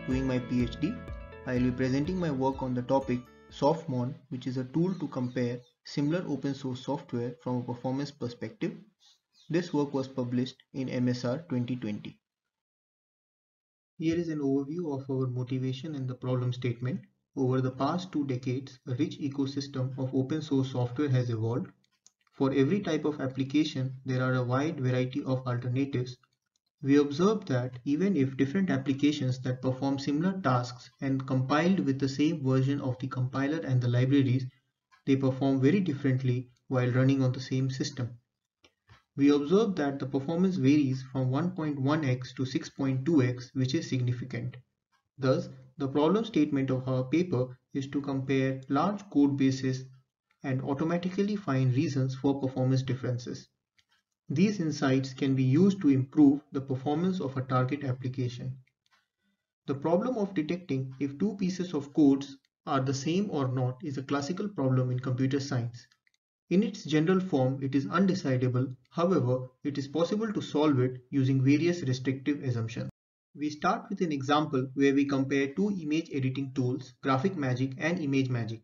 doing my PhD. I will be presenting my work on the topic SoftMon, which is a tool to compare similar open source software from a performance perspective. This work was published in MSR 2020. Here is an overview of our motivation and the problem statement. Over the past 2 decades, a rich ecosystem of open source software has evolved. For every type of application, there are a wide variety of alternatives. We observed that even if different applications that perform similar tasks and compiled with the same version of the compiler and the libraries, they perform very differently while running on the same system. We observed that the performance varies from 1.1x to 6.2x, which is significant. Thus, the problem statement of our paper is to compare large code bases and automatically find reasons for performance differences. These insights can be used to improve the performance of a target application. The problem of detecting if two pieces of codes are the same or not is a classical problem in computer science. In its general form, it is undecidable. However, it is possible to solve it using various restrictive assumptions. We start with an example where we compare two image editing tools, GraphicMagick and ImageMagick.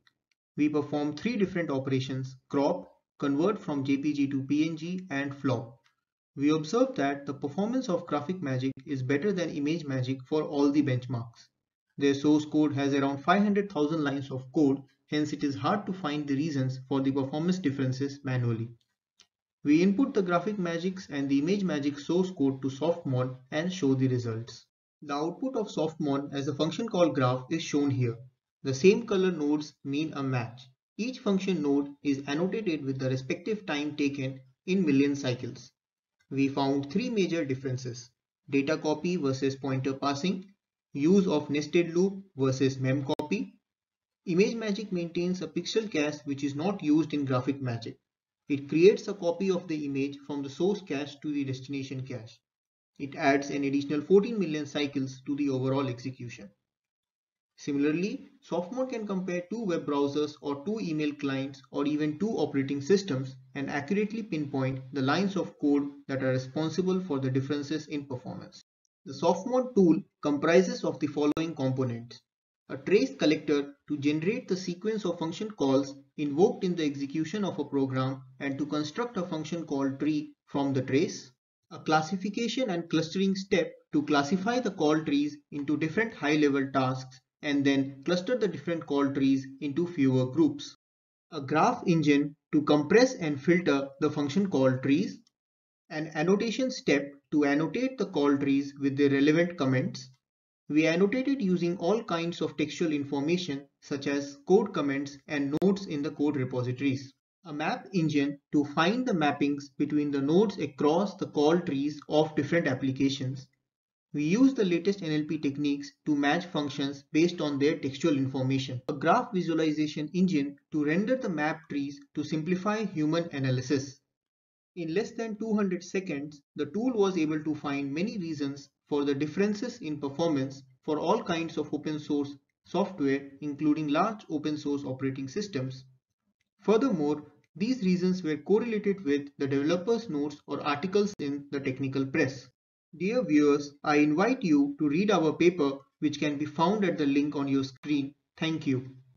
We perform three different operations: crop, convert from JPG to PNG, and flop. We observe that the performance of GraphicMagick is better than ImageMagick for all the benchmarks. Their source code has around 500,000 lines of code, hence it is hard to find the reasons for the performance differences manually. We input the GraphicMagick's and the ImageMagick source code to SoftMon and show the results. The output of SoftMon as a function called graph is shown here. The same color nodes mean a match. Each function node is annotated with the respective time taken in million cycles. We found three major differences: data copy versus pointer passing, use of nested loop versus memcopy. ImageMagick maintains a pixel cache which is not used in GraphicMagick. It creates a copy of the image from the source cache to the destination cache. It adds an additional 14 million cycles to the overall execution. Similarly, SoftMon can compare two web browsers or two email clients or even two operating systems and accurately pinpoint the lines of code that are responsible for the differences in performance. The SoftMon tool comprises of the following components: a trace collector to generate the sequence of function calls invoked in the execution of a program and to construct a function called tree from the trace, a classification and clustering step to classify the call trees into different high-level tasks and then cluster the different call trees into fewer groups, a graph engine to compress and filter the function call trees, an annotation step to annotate the call trees with the relevant comments. We annotated using all kinds of textual information such as code comments and nodes in the code repositories. A map engine to find the mappings between the nodes across the call trees of different applications. We use the latest NLP techniques to match functions based on their textual information. A graph visualization engine to render the map trees to simplify human analysis. In less than 200 seconds, the tool was able to find many reasons for the differences in performance for all kinds of open source software, including large open source operating systems. Furthermore, these reasons were correlated with the developers' notes or articles in the technical press. Dear viewers, I invite you to read our paper, which can be found at the link on your screen. Thank you.